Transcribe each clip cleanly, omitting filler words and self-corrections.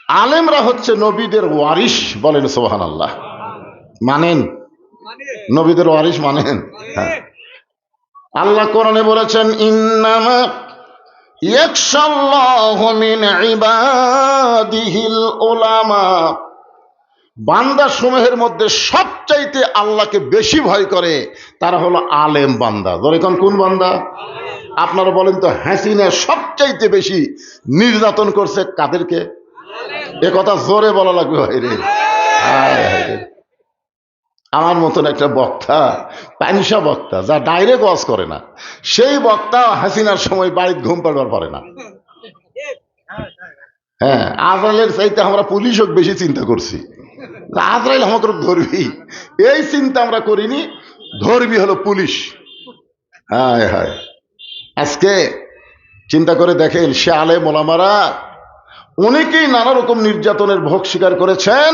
আলেমরা হচ্ছে নবীদের ওয়ারিস, বলেন সুবহানাল্লাহ। মানেন? নবীদের ওয়ারিস মানেন? হ্যাঁ। আল্লাহ কোরআনে বলেছেন, ইন্নামা ইয়াখশাল্লাহু মিন ইবাদিহিল উলামা। বান্দা সমূহের মধ্যে সবচাইতে আল্লাহকে বেশি ভয় করে তারা হলো আলেম বান্দা। ধরে কোন বান্দা? আপনারা বলেন তো, হাসিনা সবচাইতে বেশি নির্যাতন করছে কাদেরকে? এ কথা জোরে বলা লাগবে ভাইরে। আমার মতন একটা বক্তা, পানিসা বক্তা, যা ডাইরেক্ট ওয়াজ করে না, সেই বক্তা হাসিনার সময় বাড়িতে ঘুম পাড়বার পারে না। হ্যাঁ, আজরাইলের চাইতে আমরা পুলিশ হোক বেশি চিন্তা করছি, আজরাইল আমাকে ধরবি, এই চিন্তা আমরা করিনি। ধরবি হলো পুলিশ। হায় হায়, আজকে চিন্তা করে দেখেন, সে আলেম ওলামারা অনেকেই নানা রকম নির্যাতনের ভোগ স্বীকার করেছেন,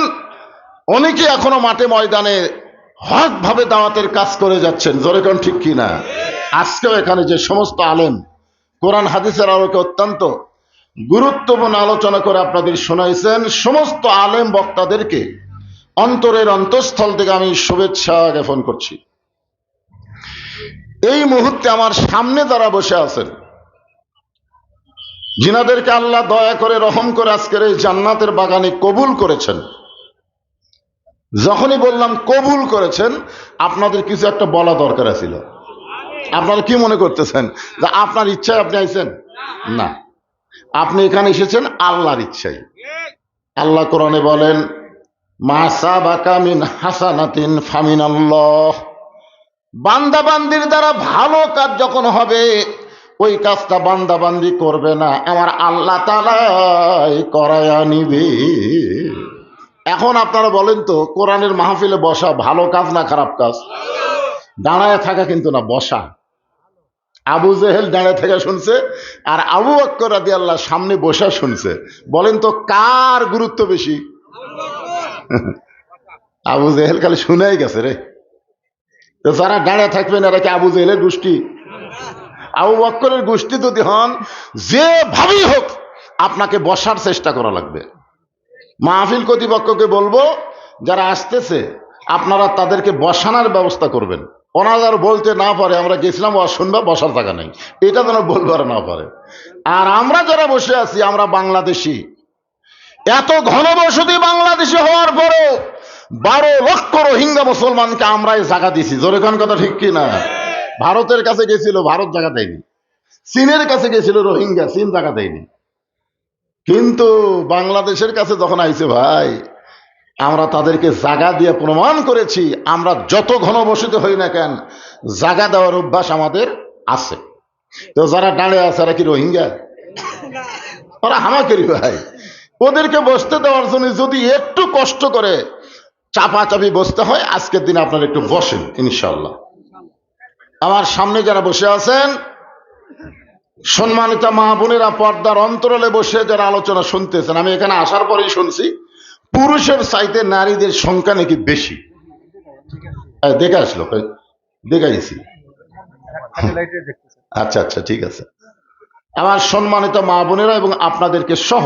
অনেকে এখনো মাঠে ময়দানে হক ভাবে দাওয়াতের কাজ করে যাচ্ছেন। জোরে কোন ঠিক কিনা? আজকেও এখানে যে সমস্ত আলেম কোরআন হাদিসের আলোকে অত্যন্ত গুরুত্বপূর্ণ আলোচনা করে আপনাদের শোনাইছেন, সমস্ত আলেম বক্তাদেরকে অন্তরের অন্তঃস্থল থেকে আমি শুভেচ্ছা জ্ঞাপন করছি। এই মুহূর্তে আমার সামনে যারা বসে আছেন, যিনাদেরকে আল্লাহ দয়া করে রহম করে আজকের এই জান্নাতের বাগানে কবুল করেছেন, যখনই বললাম কবুল করেছেন, আপনাদের কিছু একটা বলা দরকার ছিল। আপনারা কি মনে করতেছেন যে আপনার ইচ্ছায় আপনি আইছেন? না, আপনি এখানে এসেছেন আল্লাহর ইচ্ছায়। আল্লাহ কোরআনে বলেন, মা সাবাকা মিন হাসানাতিন ফামিনাল্লাহ। বান্দা বান্দির দ্বারা ভালো কাজ যখন হবে, ওই কাজটা বান্দা বান্দি করবে না, আমার আল্লাহ তাআলাই করায়া নিবে। এখন আপনারা বলেন তো, কোরআনের মাহফিলে বসা ভালো কাজ না খারাপ কাজ? দাঁড়ায় থাকা কিন্তু না, বসা। আবু জেহেল দাঁড়ায় থেকে শুনছে, আর আবু বকর রাদিয়াল্লাহু সামনে বসা শুনছে। বলেন তো কার গুরুত্ব বেশি? আবু জেহেল খালি শুনেই গেছে রে। তো যারা দাঁড়ায় থাকবেন এরা কি আবু জেহেলের গোষ্ঠী? আবু বকরের গোষ্ঠী যদি হন, যেভাবেই হোক আপনাকে বসার চেষ্টা করা লাগবে। মাহফিল কর্তৃপক্ষকে বলবো, যারা আসতেছে আপনারা তাদেরকে বসানোর ব্যবস্থা করবেন। ওনারা বলতে না পারে আমরা গেছিলাম ওয়াজ শুনবা, বসার জায়গা নেই, এটা যেন বলবার না পারে। আর আমরা যারা বসে আছি, আমরা বাংলাদেশি, এত ঘনবসতি বাংলাদেশি হওয়ার পরেও 12 লক্ষ রোহিঙ্গা মুসলমানকে আমরাই জায়গা দিছি। জোরে কোন কথা ঠিক কি না? ভারতের কাছে গেছিল, ভারত জায়গা দেয়নি। চীনের কাছে গেছিল রোহিঙ্গা, চীন জায়গা দেয়নি। কিন্তু বাংলাদেশের কাছে যখন আইছে ভাই, আমরা তাদেরকে জায়গা দিয়ে প্রমাণ করেছি, আমরা যত ঘনবসতি হই না কেন, জায়গা দেওয়ার অভ্যাস আমাদের আছে। তো যারা দাঁড়িয়ে আছে এরা কি রোহিঙ্গা? ওরা হামাকেরি ভাই। ওদেরকে বসতে দেওয়ার জন্য যদি একটু কষ্ট করে চাপাচাপি বসতে হয়, আজকের দিনে আপনারা একটু বসেন ইনশাল্লাহ। আমার সামনে যারা বসে আছেন, সম্মানিত মা বোনেরা, পর্দার অন্তরালে বসে যারা আলোচনা শুনতেছেন, আমি এখানে আসার পরেই শুনছি পুরুষের চাইতে নারীদের সংখ্যা নাকি বেশি। দেখে আসলো, দেখাইছি। আচ্ছা আচ্ছা, ঠিক আছে। আমার সম্মানিত মা বোনেরা এবং আপনাদেরকে সহ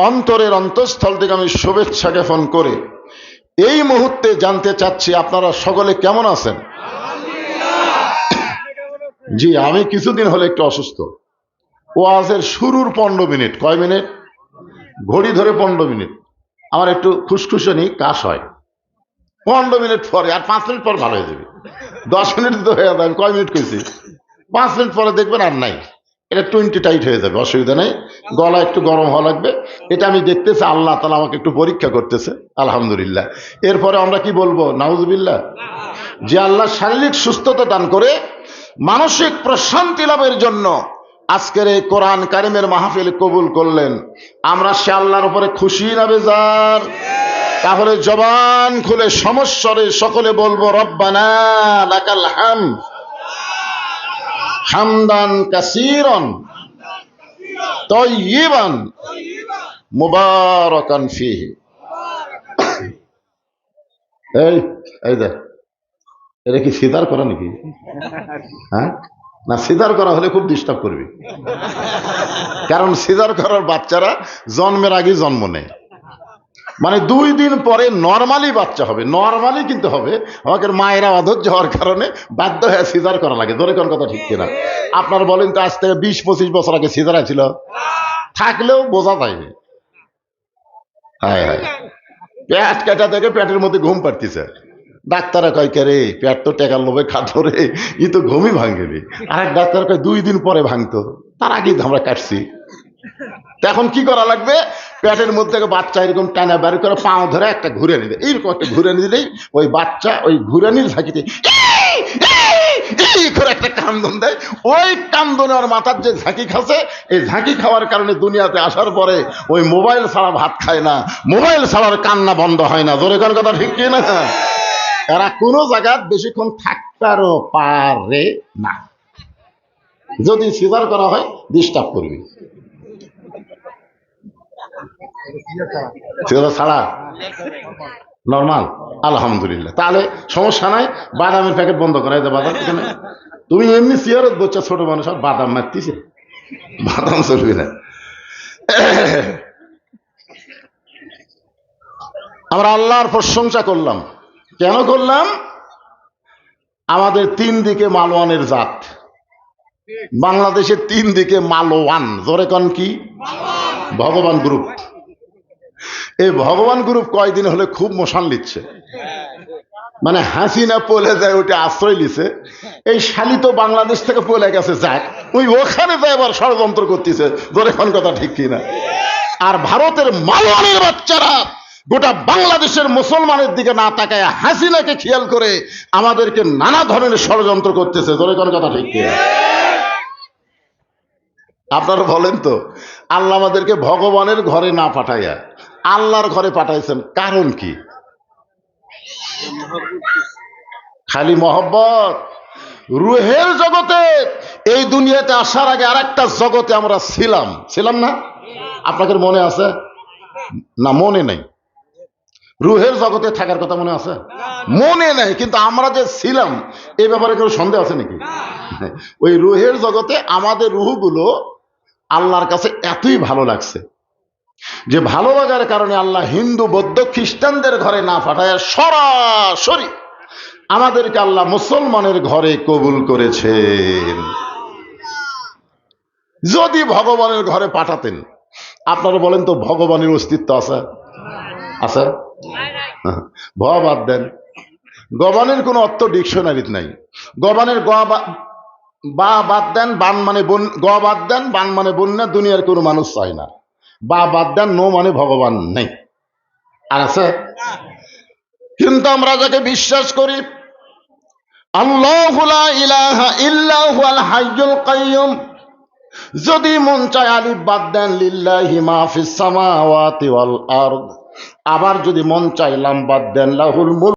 অন্তরের অন্তঃস্থল থেকে আমি শুভেচ্ছা জ্ঞাপন করে এই মুহূর্তে জানতে চাচ্ছি আপনারা সকলে কেমন আছেন? জি, আমি কিছুদিন হলে একটু অসুস্থ। ওয়াজের শুরুর 15 মিনিট, কয় মিনিট ঘড়ি ধরে 15 মিনিট আমার একটু খুশখুশনি কাশ হয়। 15 মিনিট পরে, আর 5 মিনিট পর ভালো হয়ে যাবে। 10 মিনিট তো হয়ে যাবে, আমি কয় মিনিট কইছি? 5 মিনিট পরে দেখবেন আর নাই, এটা 20 টাইট হয়ে যাবে, অসুবিধা নেই। গলা একটু গরম হওয়া লাগবে, এটা আমি দেখতেছি। আল্লাহ তাআলা আমাকে একটু পরীক্ষা করতেছে, আলহামদুলিল্লাহ। এরপরে আমরা কি বলবো? নাউজুবিল্লাহ। যে আল্লাহ শারীরিক সুস্থতা দান করে মানসিক প্রশান্তি লাভের জন্য আজকের এই কোরআন কারিমের মাহফিল কবুল করলেন, আমরা সে আল্লাহর উপরে খুশি না বেজার? তাহলে জবান খুলে সমস্বরে সকলে বলবো, রব্বানা লাকাল হামদ হামদান কাসীরান তাইয়িবান মুবারাকান ফীহি। এই দেখ, এটা কি সিদার করা নাকি? হ্যাঁ, না, সিজার করা হলে খুব ডিস্টার্ব করবে, কারণ সিজার করার বাচ্চারা জন্মের আগে জন্ম নেয়, মানে 2 দিন পরে নর্মালি বাচ্চা হবে, নর্মালি কিন্তু হবে, আমাকে মায়েরা অধৈর্য হওয়ার কারণে বাধ্য হয়ে সিজার করা লাগে। ধরে কোন কথা ঠিক কিনা? আপনার বলেন তো, আজ থেকে 20-25 বছর আগে সিজার ছিল, থাকলেও বোঝা যায়নি। হায় হায়, পেট কাটা থেকে পেটের মধ্যে ঘুম পাড়তেছে, ডাক্তারা কয় কে রে, পেট তো টেকার লোভে খাটো রে, ই তো ঘুমই ভাঙেনি। আরেক ডাক্তার কয় 2 দিন পরে ভাঙতো, তার আগেই আমরা কাটছি। এখন কি করা লাগবে? পেটের মধ্যে থেকে বাচ্চা এরকম টানা বের করে পাও ধরে একটা ঘুরে নিতে, এইরকম একটা ঘুরে নিলেই ওই বাচ্চা ওই ঘুরানির ঝাঁকিতে করে একটা কান্দন দেয়। ওই কান্দনে ওর মাথার যে ঝাঁকি খাচ্ছে, এই ঝাঁকি খাওয়ার কারণে দুনিয়াতে আসার পরে ওই মোবাইল ছাড়া ভাত খায় না, মোবাইল ছাড়ার কান্না বন্ধ হয় না। জোরে কোন কথা ঠিক কি না? এরা কোনো জায়গায় বেশিক্ষণ থাকতেও পারে না, যদি সিজার করা হয় ডিস্টার্ব করবে। সিজার ছাড়া নর্মাল, আলহামদুলিল্লাহ, তাহলে সমস্যা নাই। বাদামের প্যাকেট বন্ধ করাই দে, বাদাম এখানে তুমি এমনি সিয়ারত বলছো, ছোট মানুষ আর বাদাম মারতেছে, বাদাম চলবে না। আমরা আল্লাহর প্রশংসা করলাম, কেন করলাম? আমাদের 3 দিকে মালোয়ানের জাত, বাংলাদেশের 3 দিকে মালোয়ান। জোরে কন কি? ভগবান গ্রুপ। এই ভগবান গ্রুপ কয়দিন হলে খুব মশান লিচ্ছে, মানে হাসিনা পলে যায় ওটা আশ্রয় লিছে, এই শালি তো বাংলাদেশ থেকে পলে গেছে, যাক ওই ওখানে যায় এবার ষড়যন্ত্র করতেছে। ধরে কোন কথা ঠিক কিনা? আর ভারতের মালওয়ানের বাচ্চারা গোটা বাংলাদেশের মুসলমানের দিকে না তাকায় হাসিনাকে খেয়াল করে আমাদেরকে নানা ধরনের ষড়যন্ত্র করতেছে। ধরে কোন কথা ঠিক কিনা? আপনারা বলেন তো, আল্লাহ আমাদেরকে ভগবানের ঘরে না পাঠাইয়া আল্লাহর ঘরে পাঠাইছেন, কারণ কি? খালি মহব্বত। রুহের জগতে, এই দুনিয়াতে আসার আগে আর একটা জগতে আমরা ছিলাম না? আপনাদের মনে আছে না? মনে নেই। রুহের জগতে থাকার কথা মনে আছে? মনে নেই, কিন্তু আমরা যে ছিলাম এই ব্যাপারে কেউ সন্দেহ আছে নাকি? ওই রুহের জগতে আমাদের রুহগুলো আল্লাহর কাছে এতই ভালো লাগছে যে ভালো লাগার কারণে আল্লাহ হিন্দু বৌদ্ধ খ্রিস্টানদের ঘরে না পাঠায় সরাসরি আমাদেরকে আল্লাহ মুসলমানের ঘরে কবুল করেছেন। যদি ভগবানের ঘরে পাঠাতেন, আপনারা বলেন তো ভগবানের অস্তিত্ব আছে? আছে? বাদ দেন, গবানের কোন অর্থ ডিকশনারিতে নাই। গবানের বা বাদ দেন, বান মানে গ বাদ দেন, বান মানে বন্যা, দুনিয়ার কোনো মানুষ চায় না। বা বাদ দেন, নো মানে ভগবান নেই। আর আছে? কিন্তু আমরা যাকে বিশ্বাস করি, আল্লাহু লা ইলাহা ইল্লা হুয়াল হাইয়ুল কাইয়ুম, যদি মন চায় আলিফ বাদ দেন লিল্লাহি মা ফিস সামাওয়াতি ওয়াল আরদ, আবার যদি মন চায় লাম বাদ দেন লাহুল মুলক।